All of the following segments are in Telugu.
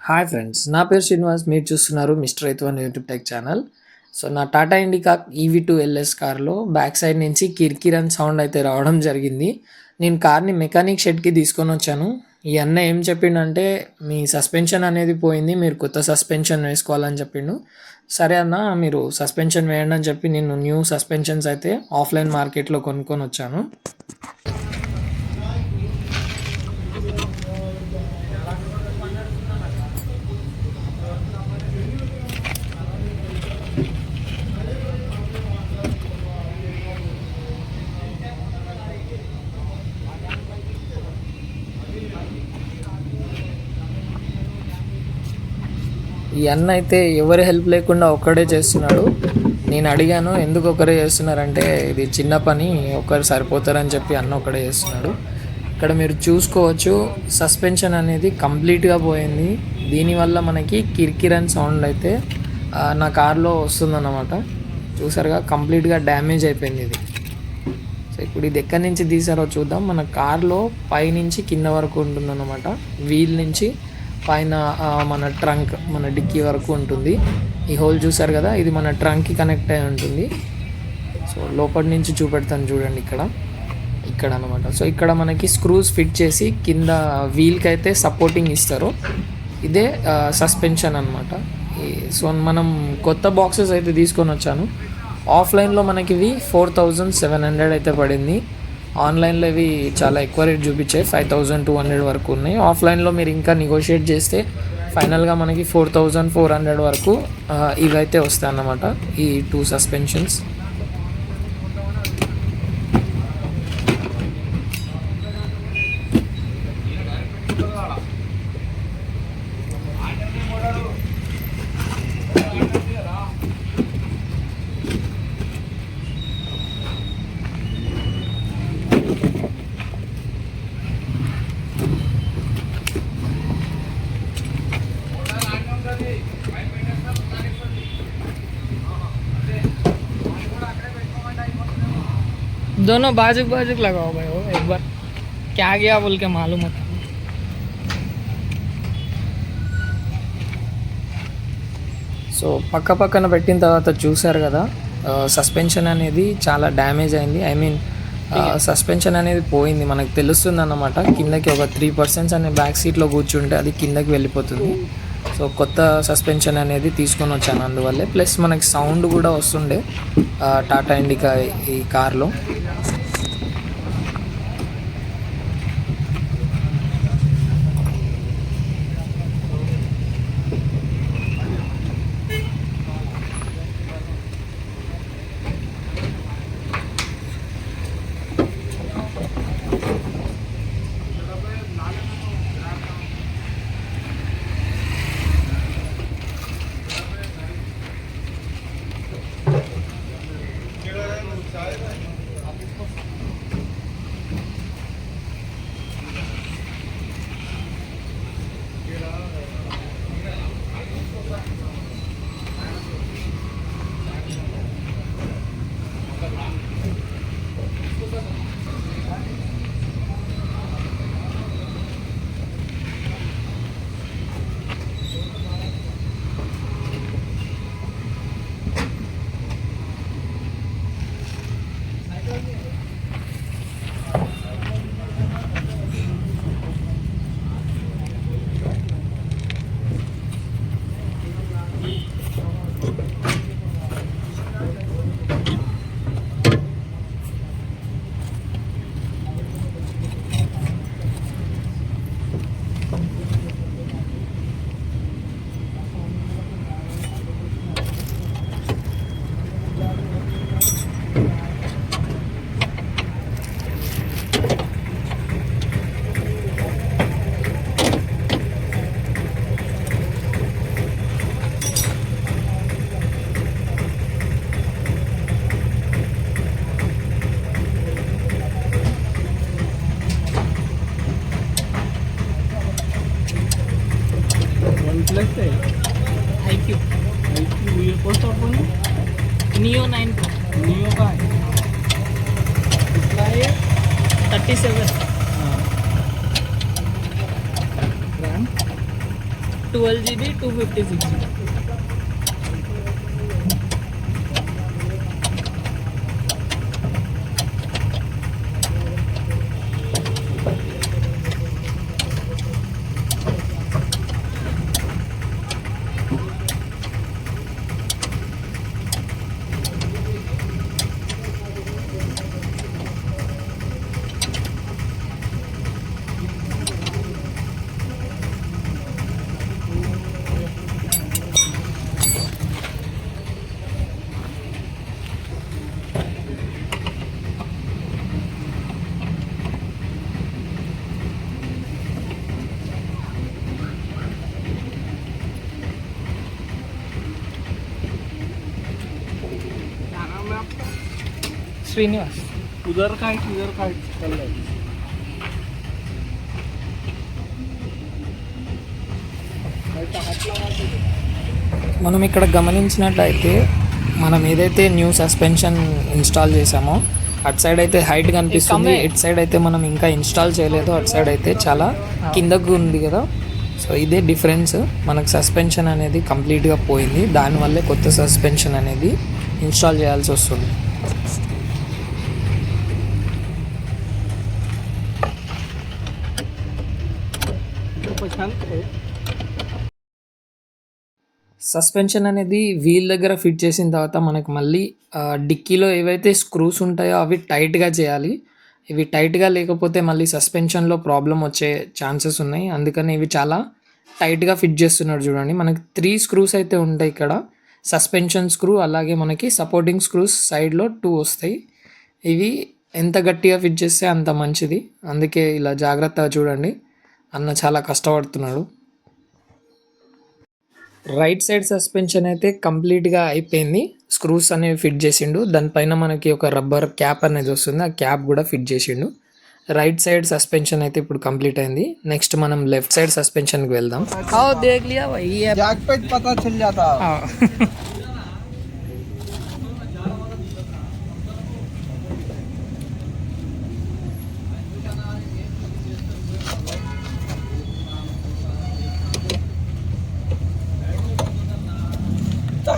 హాయ్ ఫ్రెండ్స్, నా పేరు శ్రీనివాస్. మీరు చూస్తున్నారు మిస్టర్ రైతు అనే యూట్యూబ్ టెక్ ఛానల్. సో నా టాటా ఇండికా ఈవీ2 ఎల్ఎస్ కార్లో బ్యాక్ సైడ్ నుంచి కిరికిర్ అని సౌండ్ అయితే రావడం జరిగింది. నేను కార్ని మెకానిక్ షెడ్కి తీసుకొని వచ్చాను. ఈ అన్న ఏం చెప్పిండంటే మీ సస్పెన్షన్ అనేది పోయింది, మీరు కొత్త సస్పెన్షన్ వేసుకోవాలని చెప్పిండు. సరే అన్న, మీరు సస్పెన్షన్ వేయండి అని చెప్పి నేను న్యూ సస్పెన్షన్స్ అయితే ఆఫ్లైన్ మార్కెట్లో కొనుక్కొని వచ్చాను. ఈ అన్న అయితే ఎవరి హెల్ప్ లేకుండా ఒక్కడే చేస్తున్నాడు. నేను అడిగాను, ఎందుకు ఒకరే చేస్తున్నారంటే ఇది చిన్న పని, ఒకరు సరిపోతారని చెప్పి అన్న ఒకడే చేస్తున్నాడు. ఇక్కడ మీరు చూసుకోవచ్చు, సస్పెన్షన్ అనేది కంప్లీట్గా పోయింది. దీనివల్ల మనకి కిరికిరన్ సౌండ్ అయితే నా కార్లో వస్తుందన్నమాట. చూసారుగా, కంప్లీట్గా డ్యామేజ్ అయిపోయింది ఇది. సో ఇప్పుడు ఇది ఎక్కడి నుంచి తీసారో చూద్దాం. మన కార్లో పైనుంచి కింద వరకు ఉంటుందన్నమాట. వీల్ నుంచి పైన మన ట్రంక్, మన డిక్కీ వరకు ఉంటుంది. ఈ హోల్ చూసారు కదా, ఇది మన ట్రంక్కి కనెక్ట్ అయి ఉంటుంది. సో లోపటి నుంచి చూపెడతాను చూడండి, ఇక్కడ అనమాట. సో ఇక్కడ మనకి స్క్రూస్ ఫిట్ చేసి కింద వీల్కి అయితే సపోర్టింగ్ ఇస్తారు. ఇదే సస్పెన్షన్ అనమాట. సో మనం కొత్త బాక్సెస్ అయితే తీసుకొని వచ్చాను. ఆఫ్లైన్లో మనకి ఇవి 4700 అయితే పడింది. ఆన్లైన్లో ఇవి చాలా ఎక్కువ రేట్ చూపించాయి, 5200 వరకు ఉన్నాయి. ఆఫ్లైన్లో మీరు ఇంకా నెగోషియేట్ చేస్తే ఫైనల్గా మనకి 4400 వరకు ఇవైతే వస్తాయి అన్నమాట, ఈ 2 సస్పెన్షన్స్. दोनों बाजू बाजू लगाओ भाई, वो एक बार क्या गया बोल के मालूम होता. సో పక్కన పెట్టిన తర్వాత చూసారు కదా, సస్పెన్షన్ అనేది చాలా డ్యామేజ్ అయింది. ఐ మీన్ సస్పెన్షన్ అనేది పోయింది. మనకు తెలుస్తుంది అన్నమాట. కిందకి ఒక 3% అనే బ్యాక్ సీట్లో కూర్చుంటే అది కిందకి వెళ్ళిపోతుంది. సో కొత్త సస్పెన్షన్ అనేది తీసుకొని వచ్చాను అందువల్లే. ప్లస్ మనకి సౌండ్ కూడా వస్తుండే టాటా ఇండికా ఈ కార్లో. IQ ये पोस्ट ऑफ नियो 9 नियो का है, इसका ये 37 RAM 12 GB 256 GB. क्या नाम है आपका? శ్రీనివాస్. उधर का है इधर का है चल रहा है. మనం ఇక్కడ గమనించినట్లయితే మనం ఏదైతే న్యూ సస్పెన్షన్ ఇన్స్టాల్ చేసామో అటు సైడ్ అయితే హైట్ కనిపిస్తుంది, ఇటు సైడ్ అయితే మనం ఇంకా ఇన్స్టాల్ చేయలేదు, అటు సైడ్ అయితే చాలా కిందకు ఉంది కదా. సో ఇదే డిఫరెన్స్, మనకు సస్పెన్షన్ అనేది కంప్లీట్గా పోయింది, దానివల్లే కొత్త సస్పెన్షన్ అనేది ఇన్స్టాల్ చేయాల్సి వస్తుంది. సస్పెన్షన్ అనేది వీల్ దగ్గర ఫిట్ చేసిన తర్వాత మనకు మళ్ళీ డిక్కీలో ఏవైతే స్క్రూస్ ఉంటాయో అవి టైట్గా చేయాలి. ఇవి టైట్గా లేకపోతే మళ్ళీ సస్పెన్షన్లో ప్రాబ్లం వచ్చే ఛాన్సెస్ ఉన్నాయి. అందుకని ఇవి చాలా టైట్గా ఫిట్ చేస్తున్నాడు చూడండి. మనకి 3 స్క్రూస్ అయితే ఉంటాయి ఇక్కడ, సస్పెన్షన్ స్క్రూ, అలాగే మనకి సపోర్టింగ్ స్క్రూస్ సైడ్లో 2 వస్తాయి. ఇవి ఎంత గట్టిగా ఫిట్ చేస్తే అంత మంచిది, అందుకే ఇలా జాగ్రత్తగా చూడండి. అన్న చాలా కష్టపడుతున్నాడు. రైట్ సైడ్ సస్పెన్షన్ అయితే కంప్లీట్గా అయిపోయింది, స్క్రూస్ అనేవి ఫిట్ చేసిండు. దానిపైన మనకి ఒక రబ్బర్ క్యాప్ అనేది వస్తుంది, ఆ క్యాప్ కూడా ఫిట్ చేసిండు. రైట్ సైడ్ సస్పెన్షన్ అయితే ఇప్పుడు కంప్లీట్ అయింది. నెక్స్ట్ మనం లెఫ్ట్ సైడ్ సస్పెన్షన్కి వెళ్దాం. जैकपॉट पता चल जाता.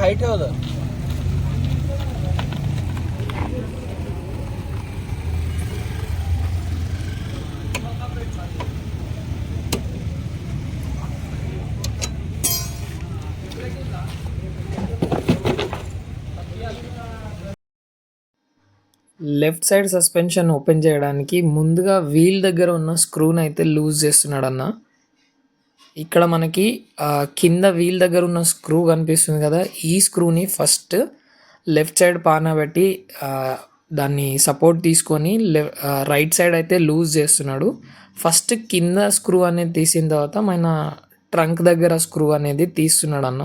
हाइट है उधर. లెఫ్ట్ సైడ్ సస్పెన్షన్ ఓపెన్ చేయడానికి ముందుగా వీల్ దగ్గర ఉన్న స్క్రూని అయితే లూజ్ చేస్తున్నాడు అన్న. ఇక్కడ మనకి కింద వీల్ దగ్గర ఉన్న స్క్రూ కనిపిస్తుంది కదా, ఈ స్క్రూని ఫస్ట్ లెఫ్ట్ సైడ్ పాన పెట్టి దాన్ని సపోర్ట్ తీసుకొని రైట్ సైడ్ అయితే లూజ్ చేస్తున్నాడు. ఫస్ట్ కింద స్క్రూ అనేది తీసిన తర్వాత మన ట్రంక్ దగ్గర స్క్రూ అనేది తీస్తున్నాడు అన్న.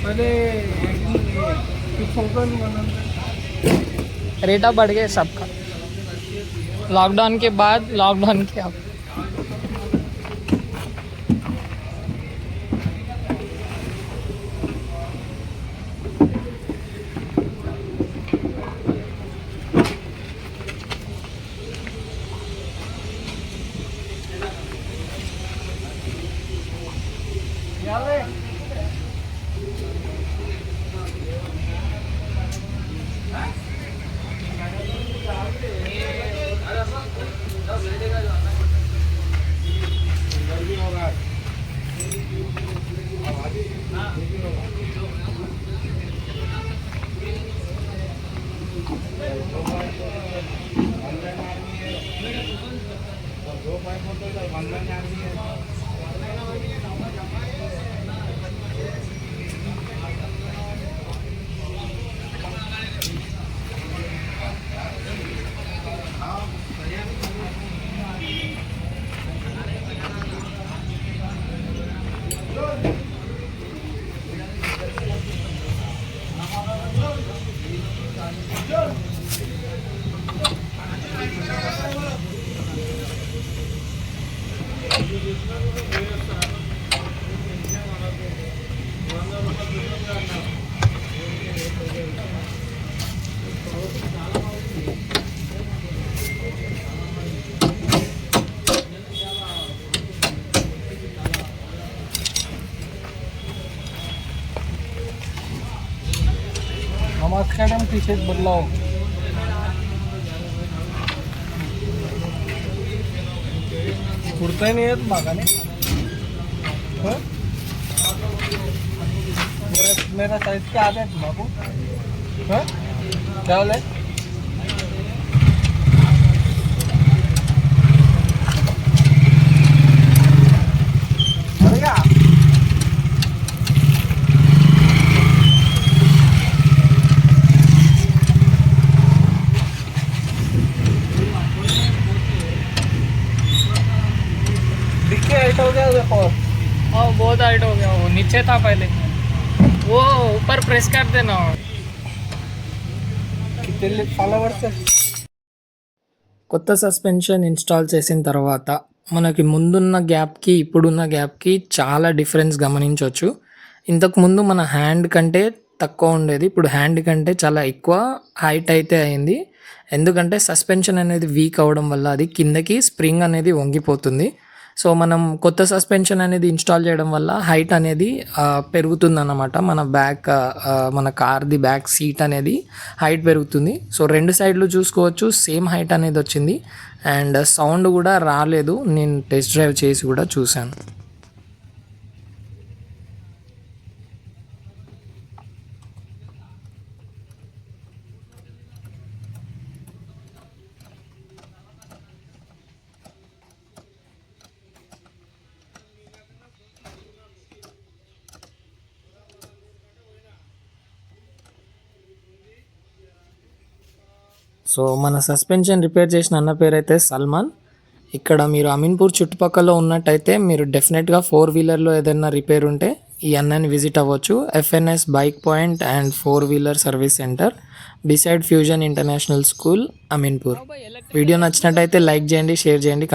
पहले रेटा बढ़ गया सबका, लॉकडाउन के बाद, लॉकडाउन के अब. नमस्कार हम टी-शर्ट बदलाव कुर्ता नहीं है मागाने हाँ? मेरा साइज क्या आता है बाबू हाँ? क्या बोले क्या हाइट हो गया देखो हाँ बहुत हाइट हो गया वो नीचे था पहले वो ऊपर प्रेस कर देना कितने फॉलोवर्स है కొత్త సస్పెన్షన్ ఇన్స్టాల్ చేసిన తర్వాత మనకి ముందున్న గ్యాప్కి ఇప్పుడున్న గ్యాప్కి చాలా డిఫరెన్స్ గమనించవచ్చు. ఇంతకుముందు మన హ్యాండ్ కంటే తక్కువ ఉండేది, ఇప్పుడు హ్యాండ్ కంటే చాలా ఎక్కువ హైట్ అయితే అయింది. ఎందుకంటే సస్పెన్షన్ అనేది వీక్ అవ్వడం వల్ల అది కిందకి స్ప్రింగ్ అనేది వంగిపోతుంది. సో మనం కొత్త సస్పెన్షన్ అనేది ఇన్స్టాల్ చేయడం వల్ల హైట్ అనేది పెరుగుతుందన్నమాట. మన కార్ది బ్యాక్ సీట్ అనేది హైట్ పెరుగుతుంది. సో రెండు సైడ్లు చూసుకోవచ్చు సేమ్ హైట్ అనేది వచ్చింది అండ్ సౌండ్ కూడా రాలేదు. నేను టెస్ట్ డ్రైవ్ చేసి కూడా చూశాను. సో మన సస్పెన్షన్ రిపేర్ చేసిన అన్న పేరు అయితే సల్మాన్. ఇక్కడ మీరు అమీన్పూర్ చుట్టుపక్కల ఉన్నట్టయితే మీరు డెఫినెట్గా 4-వీలర్లో ఏదైనా రిపేర్ ఉంటే ఈ అన్నని విజిట్ అవ్వచ్చు. FNS bike point and four wheeler service centre beside fusion international school Ameenpur. Video నచ్చినట్టయితే లైక్ చేయండి, షేర్ చేయండి.